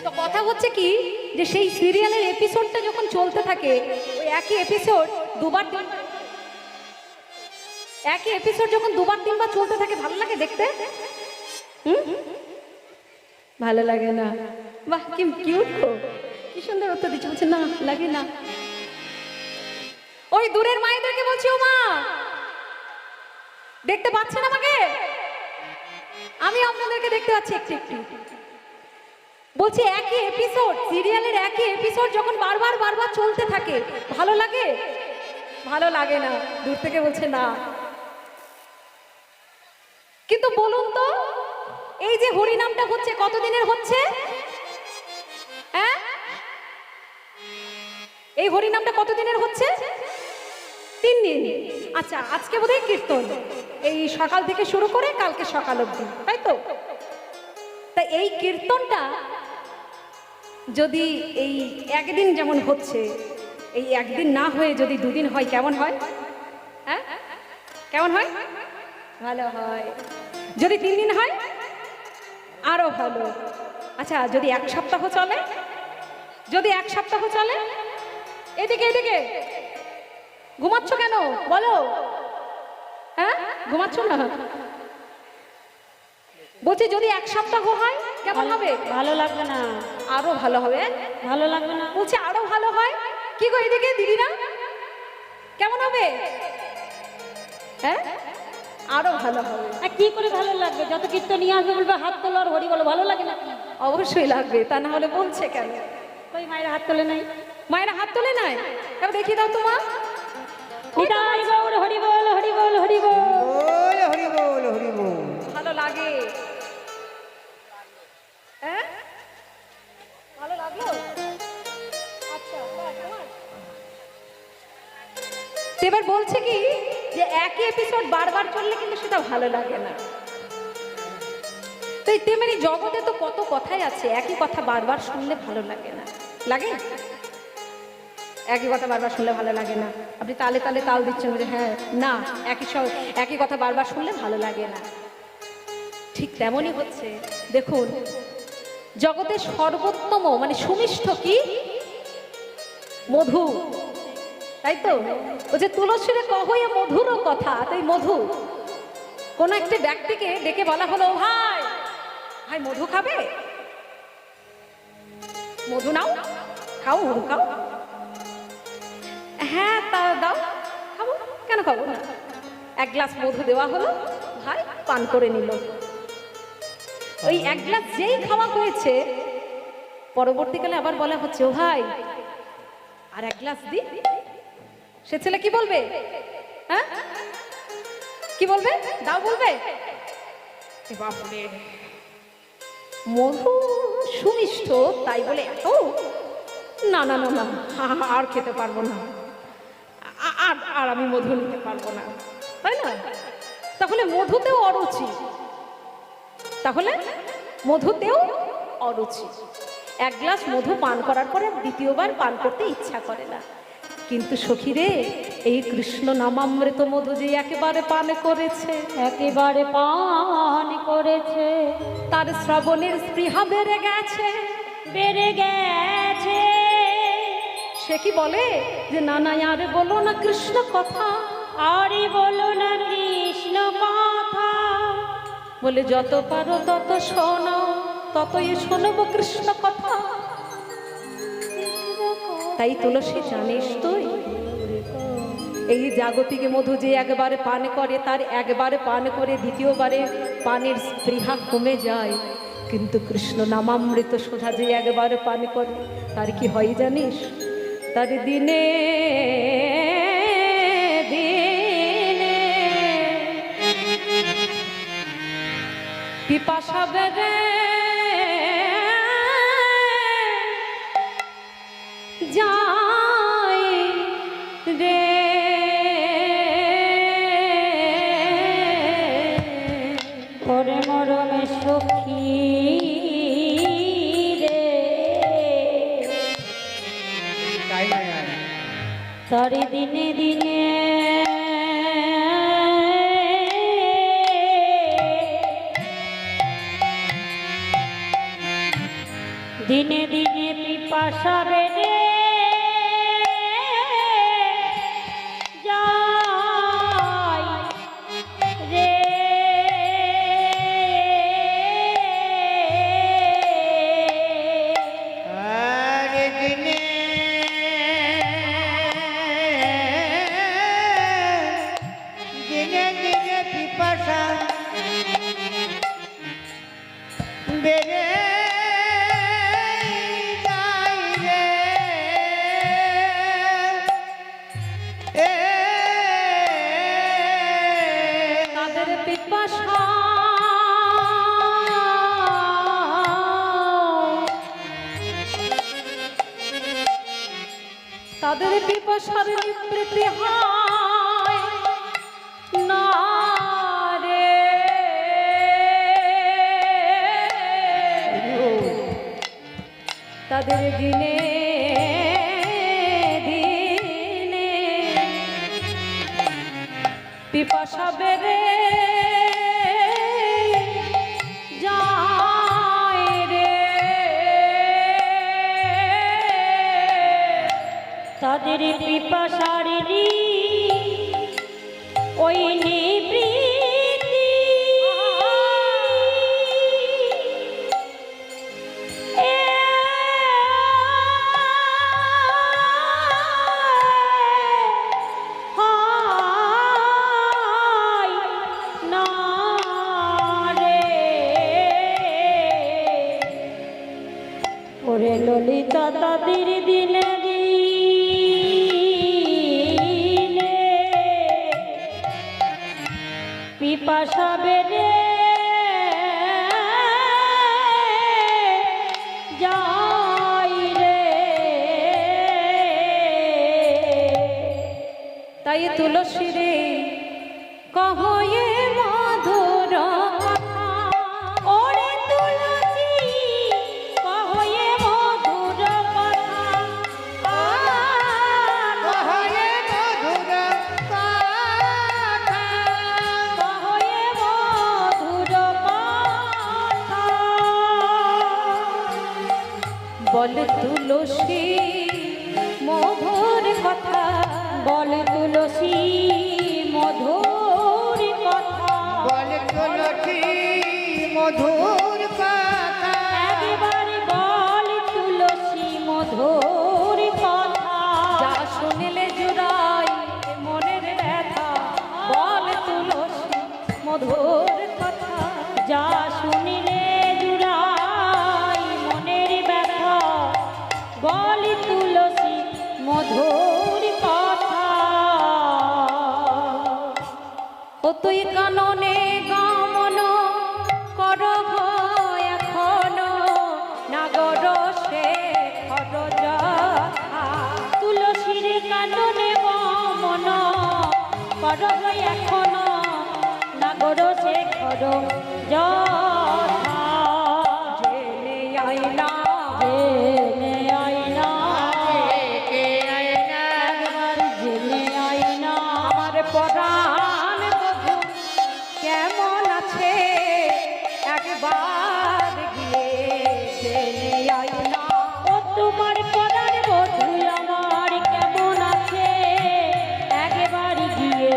তো কথা হচ্ছে কি যে সেই সিরিয়ালের এপিসোডটা যখন চলতে থাকে, ওই একই এপিসোড দুবার তিন, একই এপিসোড যখন দুবার তিনবার চলতে থাকে, ভালো লাগে দেখতে? ভালো লাগে না? বাহ কি কিউট গো, কি সুন্দর উত্তর দিচ্ছে, বলছে না লাগে না। ওই দূরের মায়েদেরকে বলছি, ও মা দেখতে পাচ্ছেন আমাকে? আমি আপনাদেরকে দেখতে পাচ্ছি একটু একটু। বলছি একই এপিসোড, সিরিয়ালের একই এপিসোড যখন বারবার বারবার চলতে থাকে ভালো লাগে? ভালো লাগে না। দূর থেকে বলছে না। কিন্তু বলুন তো, এই যে হরিনামটা হচ্ছে কতদিনের হচ্ছে? হ্যাঁ, এই হরিনামটা কতদিনের হচ্ছে? 3 দিন। আচ্ছা, আজকে বোধহয় কীর্তন, এই সকাল থেকে শুরু করে কালকে সকাল অবধি, তাই তো? তাই এই কীর্তনটা যদি এই একদিন যেমন হচ্ছে, এই একদিন না হয়ে যদি 2 দিন হয় কেমন হয়? হ্যাঁ, কেমন হয়? ভালো হয়। যদি 3 দিন হয় আরো ভালো। আচ্ছা, যদি 1 সপ্তাহ চলে, যদি 1 সপ্তাহ চলে, এদিকে এদিকে ঘুমাচ্ছ কেন বলো? হ্যাঁ, ঘুমাচ্ছ না? বলছি যদি 1 সপ্তাহ হয় কেমন হবে? ভালো লাগবে না, আরো ভালো হবে। ভালো লাগবে না। বলছি আরো ভালো হয়। কি গো এদিকে দিদিরা, কেমন হবে? হ্যাঁ, আরো ভালো হবে। আর কি করে ভালো লাগবে? যত কীর্তন নিয়ে আসবে বলবে হাত তোলো আর হরি বলো, ভালো লাগে না? অবশ্যই লাগবে, তা না হলে বলছে কেন? ওই মায়ের হাত তোলে নাই। মায়েরা হাত তোলে নাই? এবার দেখিয়ে দাও তোমার। নিতাই গৌর হরি বল, হরি বল, হরি বল। বল হরি বল হরি বল। ভালো লাগে? হ্যাঁ, ভালো লাগলো? আচ্ছা, তোমার এবার বলছে কি যে একই এপিসোড বারবার চললে কিন্তু সেটা ভালো লাগে না। তো তেমনি জগতে তো কত কথাই আছে, একই কথা বারবার শুনলে ভালো লাগে না। লাগে? একই কথা বারবার শুনলে ভালো লাগে না। আপনি তালে তালে তাল দিচ্ছেন যে হ্যাঁ না, একই কথা বারবার শুনলে ভালো লাগে না। ঠিক তেমনই হচ্ছে। দেখুন, জগতের সর্বোত্তম মানে সুমিষ্ট কি? মধু, তাই তো? ও যে তুলসীরে কহয়ে মধুরও কথা, তাই মধু। কোন একটি ব্যক্তিকে ডেকে বলা হলো, ভাই ভাই মধু খাবে? মধু নাও, খাও, মধু খাও। হ্যাঁ তা দাও, খাবো, কেন খাবো না। 1 গ্লাস মধু দেওয়া হলো, ভাই পান করে নিল। ওই 1 গ্লাস যেই খাওয়া হয়েছে, পরবর্তীকালে আবার বলা হচ্ছে, ও ভাই আর 1 গ্লাস দি। সে ছেলে কি বলবে? হ্যাঁ, কি বলবে? দাও বলবে? বাপরে, মধু সুমিষ্ট তাই বলে এত? না না না না, আর খেতে পারবো না, আর আমি মধু নিতে পারবো না, তাই না? তাহলে মধুতেও অরুচি, তাহলে মধুতেও অরুচি। 1 গ্লাস মধু পান করার পরে দ্বিতীয়বার পান করতে ইচ্ছা করে না। কিন্তু সখীরে, এই কৃষ্ণ নামামৃত মধু যে একেবারে পান করেছে, একেবারে পান করেছে, তার শ্রবণের স্পৃহা বেড়ে গেছে, বেড়ে গেছে। সে কি বলে যে না না আর বলো না কৃষ্ণ কথা, আরে বলো না কৃষ্ণ কথা। বলে যত পারো তত শোনো, ততই শোনবো কৃষ্ণ কথা। তাই তুলসী জানিস তুই, এই জাগতিকে মধু যে একবারে পান করে, তার একবারে পান করে দ্বিতীয়বারে পানের স্পৃহা কমে যায়। কিন্তু কৃষ্ণ নামামৃত সোধা যে একবারে পান করে, তার কি হয় জানিস? তার দিনে দিনে পিপাসা বেড়ে যায় রে। ওরে মরমে সখী রে, তাই না? তারে দিনে দিনে দিনে দিনে পিপাসা বেড়ে যায় রে। আরে বেড়ে যাই রে এ তাদের পিপাসা তাদের পিপাসার নিবৃত্তি হয় না রে। তাদের দিনে দিনে পিপাসা বেড়ে যায় রে। তাদের পিপাসার ওই নিবৃত্তি হয় না রে। ওরে ললিতা তাদের দিনে দিনে পিপাসা বেড়ে যাই রে। তাই তুলসী রে কহয়ে মধুর কথা। ওরে তুলসী কহয়ে মধুর কথা। কহয়ে মধুর কথা কহয়ে মধুর কথা। বল তুলসী মধুর কথা। বল তুলসী মধুর কথা। বল তুলসী মধুর কথা একবার বল তুলসী মধুর কথা। যা শুনিলে জুড়াই মনের ব্যথা। বল তুলসী মধুর কথা। যা শুনিলে জুড়াই মনের ব্যথা। বল তুলসী মধুর কথা। ও তুই কাননে গমন কর এখনো নাগর সে খরজা। তুলসীর কাননে গমন করব এখনো নাগর শেখর যথা। জেনে আইনা জেনে আইনা কে আয়না একবার জেনে আইনা। আমার পরাণ বধূ কেমন আছে একবার গিয়ে জেনে আইনা। ও তোমার পরার বধূ আমার কেমন আছে একবার গিয়ে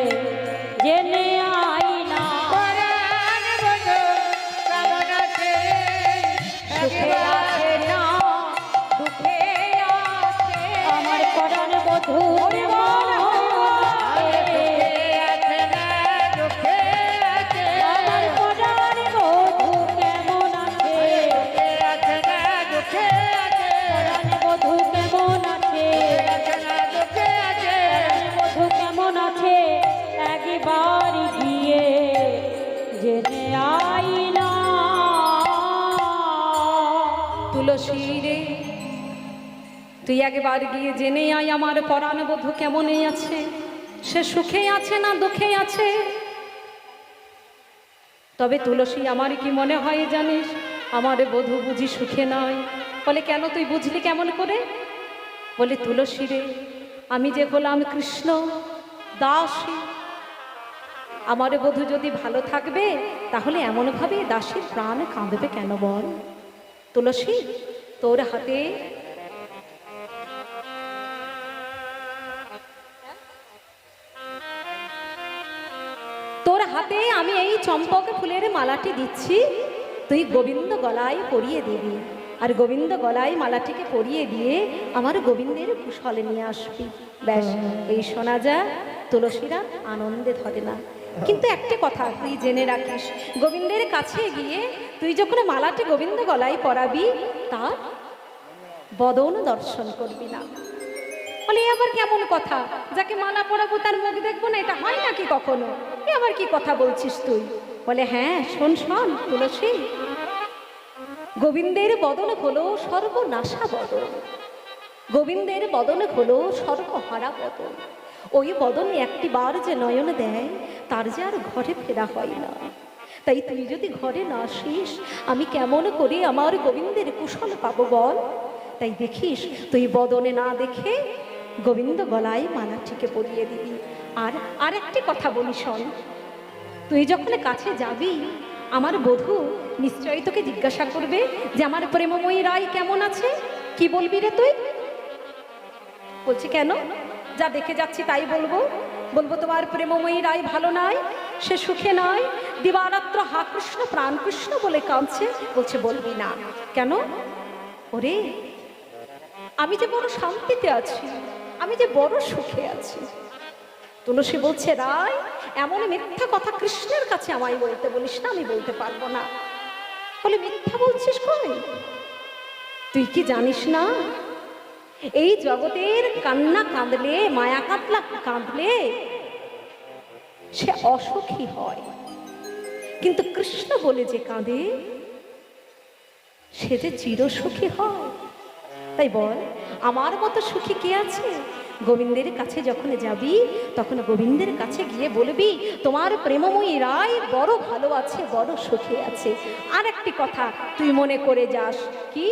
জেনে আইনা। পরাণ বধূ কেমন আছে সুখে আছে না দুঃখে আছে। আমার পরার বধূ কেমন আছে? আছে না দুঃখে আছে আমার পরার বধূ কেমন আছে? আছে না দুঃখে আছে পরার বধূ কেমন আছে? আছে না দুঃখে আছে বধূ কেমন আছে একবার গিয়ে জেনে আইনা। তুলসী রে তুই একবার গিয়ে জেনে আয় আমার পরাণ বধূ কেমন আছে। সে সুখে আছে না দুঃখে আছে। তবে তুলসী আমার কি মনে হয় জানিস, আমার বধূ বুঝি সুখে নয়। বলে কেন, তুই বুঝলি কেমন করে? বলে তুলসী রে আমি যে হলাম কৃষ্ণ দাসী, আমার বধূ যদি ভালো থাকবে তাহলে এমনভাবে দাসীর প্রাণ কাঁদবে কেন বল? তুলসী তোর হাতে তোর হাতে আমি এই চম্পক ফুলের মালাটি দিচ্ছি, তুই গোবিন্দ গলায় পরিয়ে দিবি। আর গোবিন্দ গলায় মালাটিকে পরিয়ে দিয়ে আমার গোবিন্দের কুশলে নিয়ে আসবি। ব্যাস এই শোনা যা। তুলসীরা আনন্দে ধরে না। কিন্তু একটা কথা তুই জেনে রাখিস, গোবিন্দের কাছে গিয়ে তুই যখন মালাটি গোবিন্দ গলায় পরাবি, তার বদন দর্শন করবি না। বলে এ আবার কেমন কথা, যাকে মালা পরাবো তার মুখ দেখবো না, এটা হয় নাকি কখনো? এ আবার কি কথা বলছিস তুই? বলে হ্যাঁ, শোন শোন তুলসী, গোবিন্দের বদন হলো সর্বনাশা বদন, গোবিন্দের বদন হলো সর্বহারা বদন। ওই বদনে একটি বার যে নয়ন দেয়, তার যে আর ঘরে ফেরা হয় না। তাই তুই যদি ঘরে না আসিস, আমি কেমন করে আমার গোবিন্দের কুশল পাবো বল? তাই দেখিস তুই বদনে না দেখে গোবিন্দ গলায় মালাটিকে পরিয়ে দিবি। আর একটি কথা বলি শোন, তুই যখন কাছে যাবি, আমার বধূ নিশ্চয়ই তোকে জিজ্ঞাসা করবে যে আমার প্রেমময়ী রায় কেমন আছে। কি বলবি রে তুই? বলছি কেন? যা দেখে যাচ্ছি তাই বলবো। বলবো তোমার প্রেমময়ী রায় ভালো নয়, সে সুখে নয়, দিবারাত্র হা কৃষ্ণ প্রাণ কৃষ্ণ বলে কাঁদছে। বলছে বলবি না কেন? ওরে, আমি যে বড় শান্তিতে আছি, আমি যে বড় সুখে আছি। তুলসী বলছে রায়, এমন মিথ্যা কথা কৃষ্ণের কাছে আমায় বলতে বলিস না, আমি বলতে পারবো না। বলে মিথ্যা বলছিস কই? তুই কি জানিস না, এই জগতের কান্না কাঁদলে, মায়া কাতলা কাঁদলে সে অসুখী হয়, কিন্তু কৃষ্ণ বলে যে কাঁদে সে যে চিরসুখী হয়। তাই বল, আমার মতো সুখী কে আছে? গোবিন্দের কাছে যখন যাবি, তখন গোবিন্দের কাছে গিয়ে বলবি তোমার প্রেমময়ী রায় বড় ভালো আছে, বড় সুখী আছে। আর একটি কথা তুই মনে করে যাস, কি?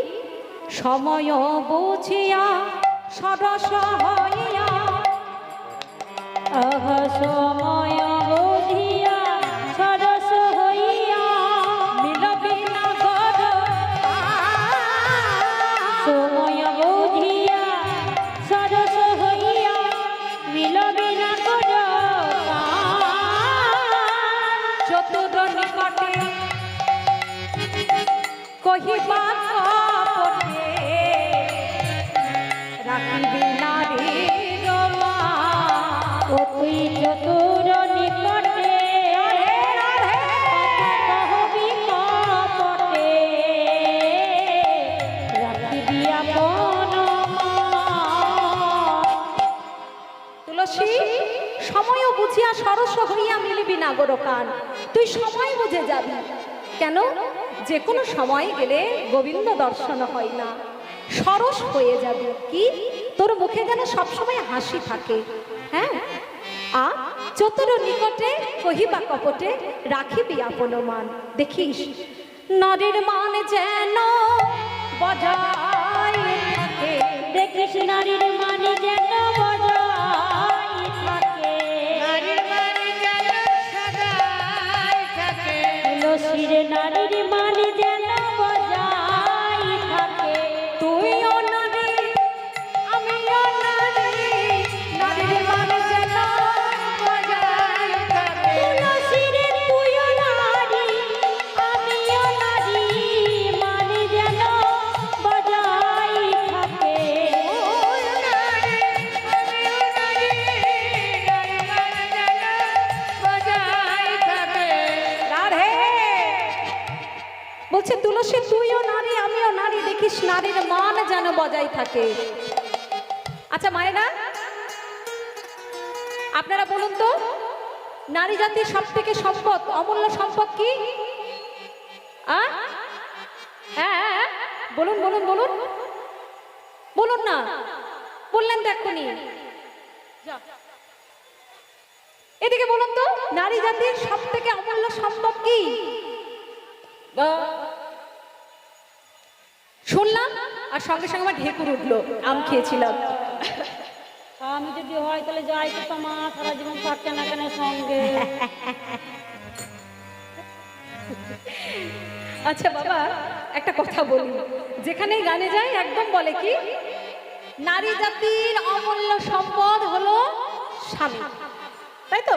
সময় বুঝিয়া সরস হইয়া, আহা সময় বুঝিয়া সরস হইয়া, মিলবি না গর সময় বুঝিয়া সরস হইয়া, মিলবে না কর চতুর নিকটে কহিবা কপটে, রাখিবি নারীর মান। ও তুই চতুর নিকটে কথা কহবি কপটে, রাখিবি আপন মান। তুলসী, সময় বুঝিয়া সরস হইয়া মিলবি না গোরকান। তুই সময় বুঝে যাবি। কেন? যে কোনো সময় গেলে গোবিন্দ দর্শন হয় না, সরস হয়ে যাবে। কি? তোর মুখে যেন সবসময় হাসি থাকে। হ্যাঁ, আর চতুর নিকটে কহিবা কপটে, রাখিবি আপন মান। দেখিস নারীর মান যেন বজায় থাকে, দেখিস নারীর মানে যেন বজায় থাকে, নারীর মানে যেন সদাই থাকে। তুলসীর নারীর মানে যেন বজায় থাকে। তুইও নারী আমিও নারী, নারীর মান যেন বজায় থাকে। তুলসীর তুইও নারী আমিও নারী, মানে যেন বজায় থাকে। তুইও নারী, আমিও নারী, নারীর মানে যেন বজায় থাকে। রাধে বলছে তুলসী তুইও নারী আমিও নারী, দেখিস নারীর মান যেন বজায় থাকে। আচ্ছা মায়েরা, আপনারা বলুন তো, নারী জাতির সব থেকে সম্পদ, অমূল্য সম্পদ কি? হ্যাঁ হ্যাঁ, বলুন বলুন বলুন বলুন না, বললেন তো এক্ষুনি। এদিকে বলুন তো, নারী জাতির সব থেকে অমূল্য সম্পদ কি? শুনলাম আর সঙ্গে সঙ্গে আমার ঢেকুর উঠলো, আম খেয়েছিলাম। আমি যদি হয় তাহলে যাই তো, তোমার সারা জীবন থাকতে না কেন সঙ্গে। আচ্ছা বাবা, একটা কথা বলি, যেখানেই গানে যায় একদম বলে কি, নারী জাতির অমূল্য সম্পদ হলো স্বামী, তাই তো?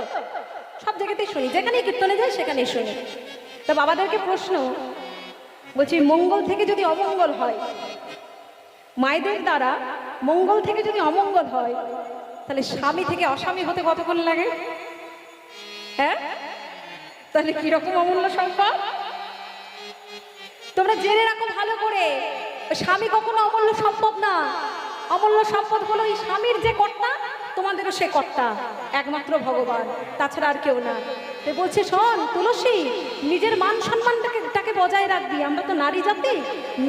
সব জায়গাতেই শুনি, যেখানেই কীর্তনে যায় সেখানেই শুনি। তা বাবাদেরকে প্রশ্ন বলছি, মঙ্গল থেকে যদি অমঙ্গল হয়, মায়েদের দ্বারা মঙ্গল থেকে যদি অমঙ্গল হয়, তাহলে স্বামী থেকে অস্বামী হতে কতক্ষণ লাগে? হ্যাঁ, তাহলে কিরকম অমূল্য সম্পদ? তোমরা জেনে রাখো ভালো করে, স্বামী কখনো অমূল্য সম্পদ না। অমূল্য সম্পদ হলো এই স্বামীর যে কর্তা, তোমাদেরও সে কর্তা, একমাত্র ভগবান, তাছাড়া আর কেউ না। তো বলছে, শোন তুলসী, নিজের মান সম্মানটাকে বজায় রাখবি। আমরা তো নারী জাতি,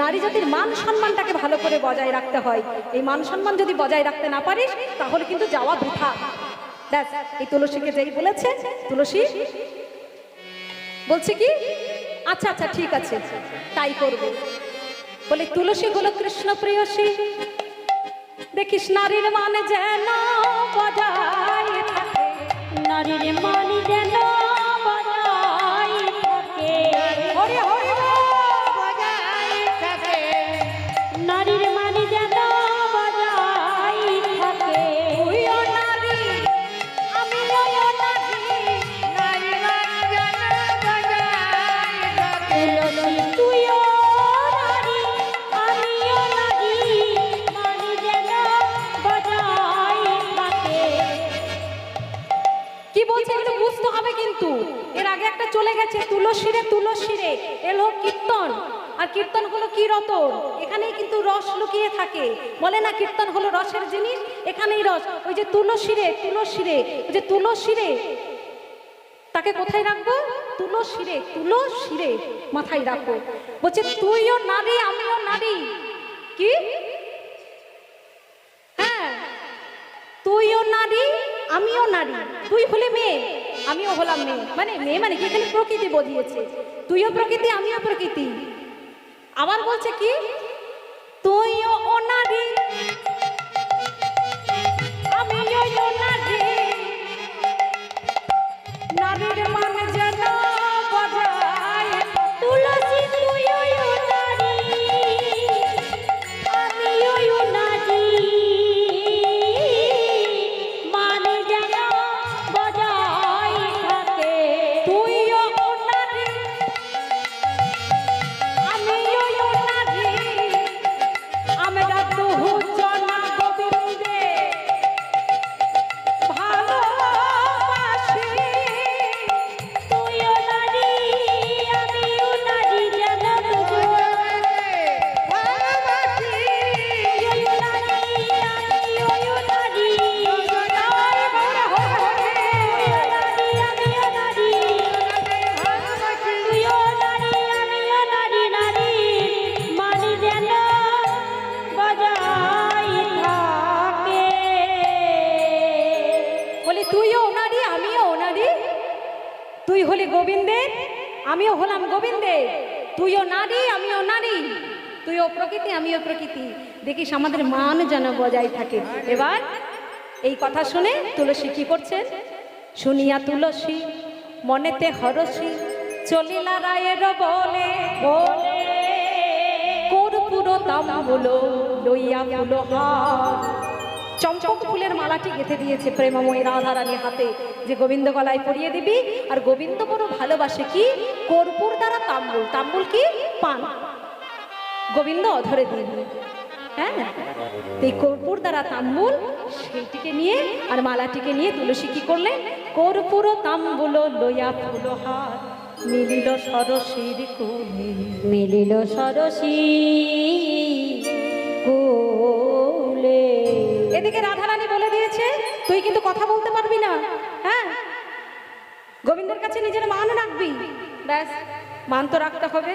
নারী জাতির মান সম্মানটাকে ভালো করে বজায় রাখতে হয়। এই মান সম্মান যদি বজায় রাখতে না পারিস, তাহলে কিন্তু যাওয়া বৃথা। ব্যাস, এই তুলসীকে যেই বলেছে, তুলসী বলছে কি, আচ্ছা আচ্ছা ঠিক আছে, তাই করব। বলে তুলসী হলো কৃষ্ণ প্রেয়সী, দেখিস নারীর মানে যেন বজায় থাকে, নারীর মান যেন বজায় থাকে, হরি হরি বজায় থাকে। নারীর মান যেন বজায় থাকে। তুইও নারী আমিও নারী, নারী মান যেন বজায় থাকে। তুলসী তুইও নারী, আমিও নারী, মান যেন বজায় থাকে। কি বলছে এগুলো বুঝতে হবে কিন্তু। এর আগে একটা চলে গেছে, তুলসীরে তুলসীরে, এর হোক কীর্তন। আর কীর্তন হলো কি রতন, এখানেই কিন্তু রস লুকিয়ে থাকে। বলে না কীর্তন হলো রসের জিনিস, এখানেই রস। ওই যে তুলসীরে তুলসীরে, ওই যে তুলসীরে, তাকে কোথায় রাখবো? তুলসীরে তুলসীরে মাথায় রাখবো। বলছে তুইও নারী আমিও নারী। কি? হ্যাঁ, তুইও নারী আমিও নারী। তুই হলে মেয়ে, আমিও হলাম মেয়ে। মানে মেয়ে মানে কি, এখানে প্রকৃতি বোঝিয়েছে। তুইও প্রকৃতি আমিও প্রকৃতি। আবার বলছে কি, তুইও ও নারী আমিও ও নারী, নারীর মানে যেন বজায়। তুলসী তুইও নারী, আমিও নারী, মান যেন বজায় থাকে। তুইও ও নারী আমিও ও নারী, আমরা দুজনা গোবিন্দে ভালোবাসি। তুইও নারী, আমিও নারী, যেন ভালোবাসি। তুইও নারী, আমিও নারী, তুইও নারী, আমিও নারী, ভালোবাসি। তুইও নারী, আমিও নারী, নারী মান যেন বজায় থাকে। বলি তুইও ও নারী আমিও ও নারী, তুই হলি গোবিন্দের আমিও হলাম গোবিন্দের। তুইও নারী আমিও নারী, তুইও প্রকৃতি আমিও প্রকৃতি। দেখিস আমাদের মান যেন বজায় থাকে। এবার এই কথা শুনে তুলসী কি করছেন? শুনিয়া তুলসী মনেতে হরসী, চলিলা রায়ের বলে বলে, কর্পূর তাম্বুল লইয়া ফুলহার। চম্পক ফুলের মালাটি গেঁথে দিয়েছে প্রেমময়ী রাধারানী হাতে, যে গোবিন্দ গলায় পরিয়ে দিবি। আর গোবিন্দ বড় ভালোবাসে কি, কর্পূর দ্বারা তাম্বুল। তাম্বুল কি? পান। গোবিন্দ অধরে দিবি। হ্যাঁ, এই কর্পূর দ্বারা তাম্বুল, সেইটিকে নিয়ে আর মালাটিকে নিয়ে তুলসী কি করলেন? কর্পূর তাম্বুল লইয়া ফুলহার, মিলিল সরসীর কোলে। মিলিল সরসী কোলে। এদিকে রাধারানী বলে দিয়েছে, তুই কিন্তু কথা বলতে পারবি না। হ্যাঁ, গোবিন্দের কাছে নিজের মান রাখবি। ব্যাস, মান তো রাখতে হবে।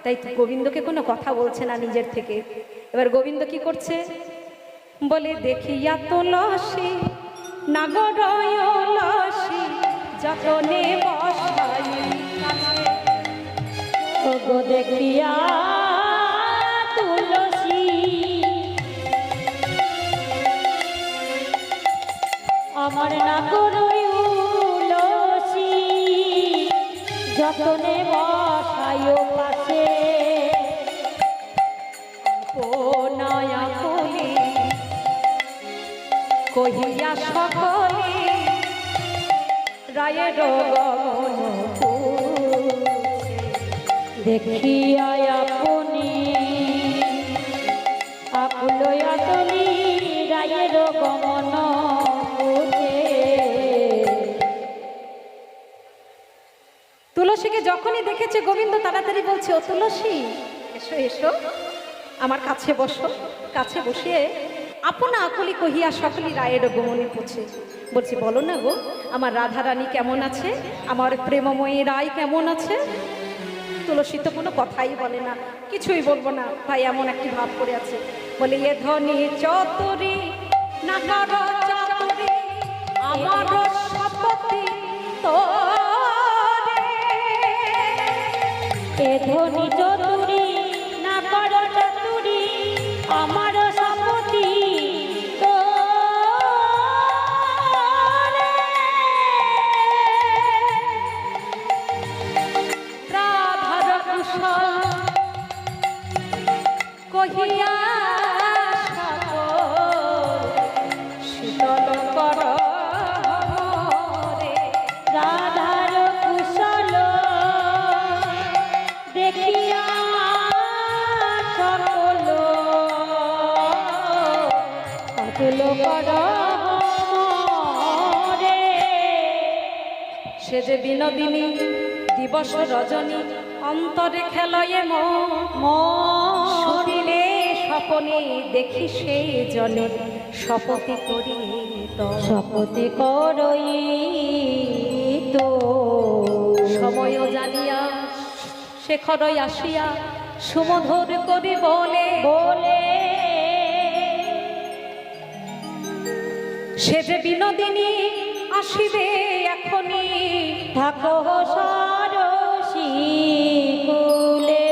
তাই তো গোবিন্দকে কোনো কথা বলছে না নিজের থেকে। এবার গোবিন্দ কি করছে? বলে দেখিয়া তুলসী নাগরয়লসী, যতনে বসাই কাছে। ওগো দেখিয়া তুলসী, আমার না করই উলসী, যতনে বসায়ও পাশে। ও নয়া ফুলি কহিয়া সকলে, রায়ের গগন পুছে। দেখিয়া আপনি আকুলয়া তলি, রায়ের গমন পথে। যখনই দেখেছে গোবিন্দ তাড়াতাড়ি বলছে, ও তুলসী এসো এসো, আমার কাছে বসো। কাছে বসিয়ে আপনা আকুলি কহিয়া সকলি রায়ের গোমনে পৌঁছে বলছি, বলো না গো, আমার রাধারানী কেমন আছে, আমার প্রেমময়ী রায় কেমন আছে। তুলসী তো কোনো কথাই বলে না, কিছুই বলবো না, ভাই এমন একটি ভাব করে আছে। বলে, এ ধনী চতুরী নাগার চাতুরী আমার সপতি তোরে। এ ধনী চতুরী না কর চতুরী আমার সম্পত্তি তোরে। রাধার কুশল কহিয়া সকল শীতল কর রে। রাধার কুশল দেখিয়া সকল অতুল কর রে। সে যে বিনোদিনী দিবস রজনী অন্তরে খেলয়ে শুনিলে স্বপনে দেখি সেই জনে শপথি করি তো। শপথে করই তো সময় জানিয়া শেখরই আসিয়া সুমধুর করি বলে বলে সে যে বিনোদিনী আসিবে এখনই থাকো সরসী কুলে।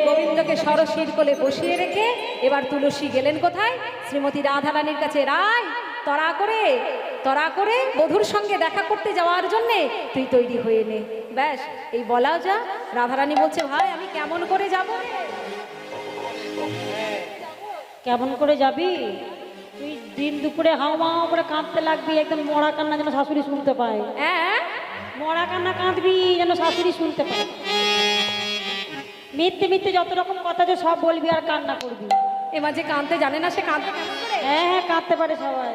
গোবিন্দকে সরসীর কোলে বসিয়ে রেখে এবার তুলসী গেলেন কোথায়? শ্রীমতী রাধারানীর কাছে। রায়, তড়া করে বধূর সঙ্গে দেখা করতে যাওয়ার জন্যে তুই তৈরি হয়ে নে। ব্যাস এই বলাও যা। রাধারানী বলছে, ভাই আমি কেমন করে যাব? কেমন করে যাবি তুই? দিন দুপুরে হাওমাও করে কাঁদতে লাগবি, একদম মরা কান্না যেন শাশুড়ি শুনতে পায়। হ্যাঁ, মরা কান্না কাঁদবি যেন শাশুড়ি শুনতে পায়। মিথ্যে মিথ্যে যত রকম কথা যে সব বলবি আর কান্না করবি। এ মাঝে কাঁদতে জানে না, সে কাঁদতে কেমন করে? হ্যাঁ হ্যাঁ, কাঁদতে পারে সবাই।